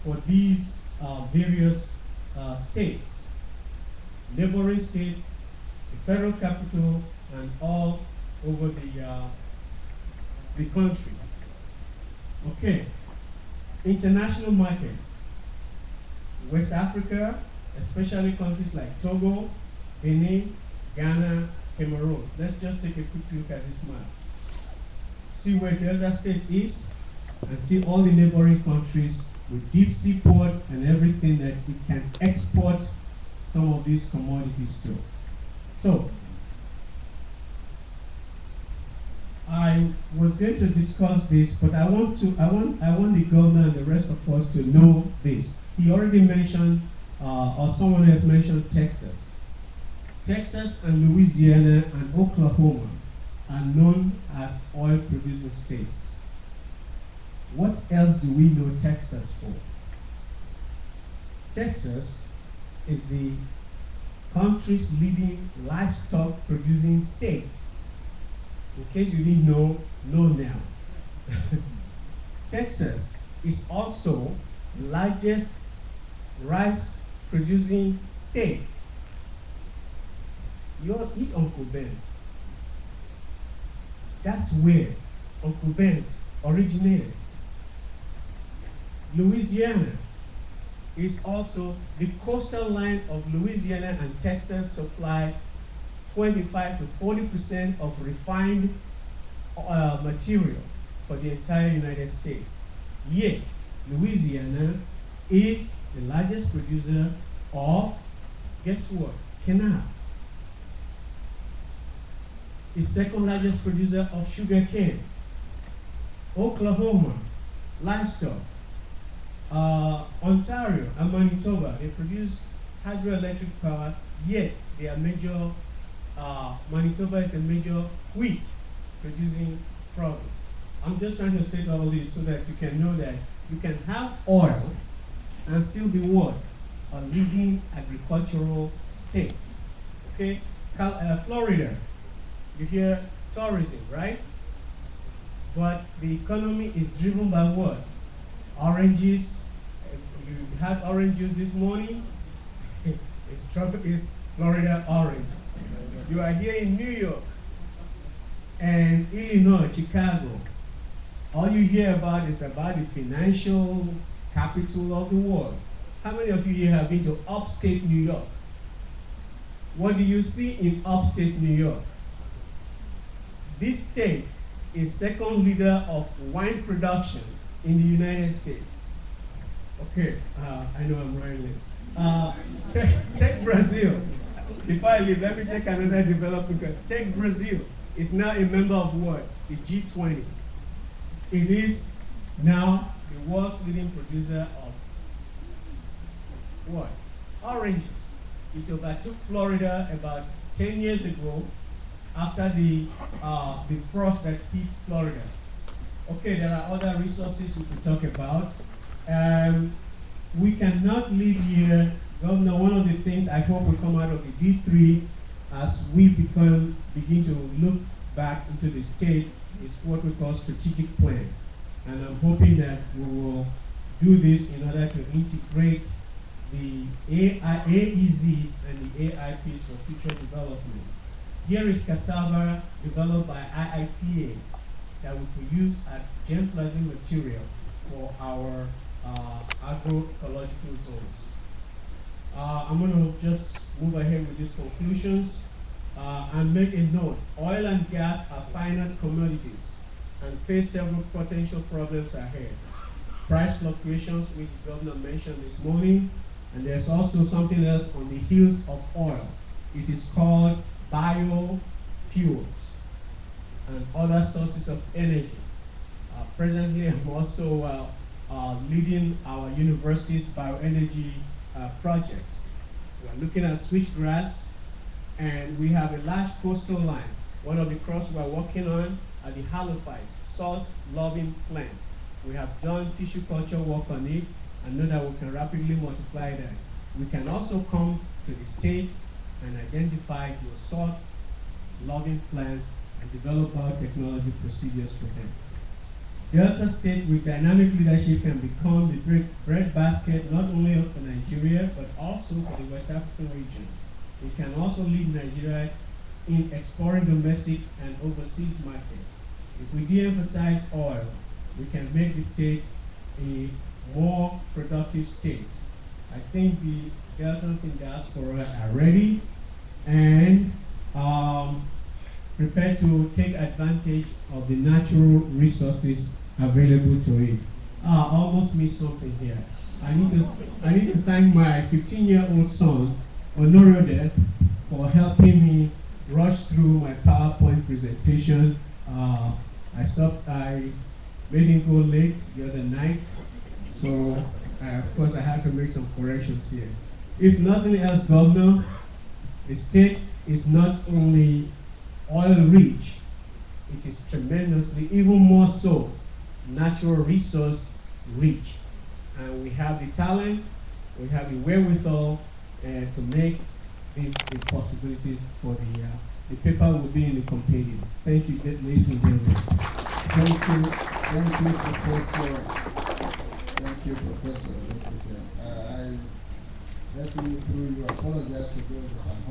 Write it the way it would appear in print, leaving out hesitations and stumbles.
for these various states, neighboring states, the federal capital, and all over the country. Okay, international markets. West Africa, especially countries like Togo, Benin, Ghana, Cameroon. Let's just take a quick look at this map. See where Delta State is, and see all the neighboring countries with deep sea port and everything that it can export some of these commodities to. So, I was going to discuss this, but I want the governor and the rest of us to know this. He already mentioned, or someone else mentioned Texas. Texas and Louisiana and Oklahoma are known as oil-producing states. What else do we know Texas for? Texas is the country's leading livestock-producing state. In case you didn't know now. Texas is also the largest rice-producing state. You all eat Uncle Ben's. That's where Uncle Ben's originated. Louisiana is also the coastal line of Louisiana and Texas supply 25 to 40% of refined material for the entire United States. Yet, Louisiana is the largest producer of, guess what? Canal. The second largest producer of sugar cane. Oklahoma, livestock. Ontario and Manitoba, they produce hydroelectric power, yet they are major, Manitoba is a major wheat producing province. I'm just trying to state all this so that you can know that you can have oil and still be what? A leading agricultural state. Okay? Florida, you hear tourism, right? But the economy is driven by what? Oranges. You had orange juice this morning. It's Florida orange. You are here in New York and Illinois, Chicago. All you hear about is about the financial capital of the world. How many of you here have been to upstate New York? What do you see in upstate New York? This state is second leader of wine production in the United States. Okay, I know I'm running late. Take Brazil. Before I leave, let me take another developing country. Take Brazil. It's now a member of what? The G20. It is now the world's leading producer of what? Oranges. It overtook Florida about 10 years ago after the frost that hit Florida. Okay, there are other resources we could talk about. We cannot live here. Governor, one of the things I hope will come out of the D3 as we begin to look back into the state is what we call strategic plan. And I'm hoping that we will do this in order to integrate the AEZs and the AIPs for future development. Here is cassava developed by IITA that we could use as germplasm material for our agroecological zones. I'm going to just move ahead with these conclusions and make a note. Oil and gas are finite commodities and face several potential problems ahead. Price fluctuations, which the governor mentioned this morning, and there's also something else on the heels of oil. It is called biofuels and other sources of energy. Presently, I'm also leading our university's bioenergy project. We're looking at switchgrass, and we have a large coastal line. One of the crops we're working on are the halophytes, salt-loving plants. We have done tissue culture work on it, and know that we can rapidly multiply that. We can also come to the state and identify your salt-loving plants and develop biotechnology procedures for them. Delta State with dynamic leadership can become the breadbasket not only for Nigeria but also for the West African region. It can also lead Nigeria in exploring domestic and overseas markets. If we de-emphasize oil, we can make the state a more productive state. I think the Deltans in diaspora are ready and prepared to take advantage of the natural resources available to it. I almost missed something here. I need to thank my 15-year-old son, Honorode, for helping me rush through my PowerPoint presentation. I made him go late the other night, so of course I had to make some corrections here. If nothing else, Governor, the state is not only oil rich, it is tremendously, even more so, natural resource rich. And we have the talent, we have the wherewithal to make this a possibility for the paper will be in the compendium. Thank you, ladies and gentlemen. Thank you, Professor. Thank you, Professor. Let me, through you, apologize to those that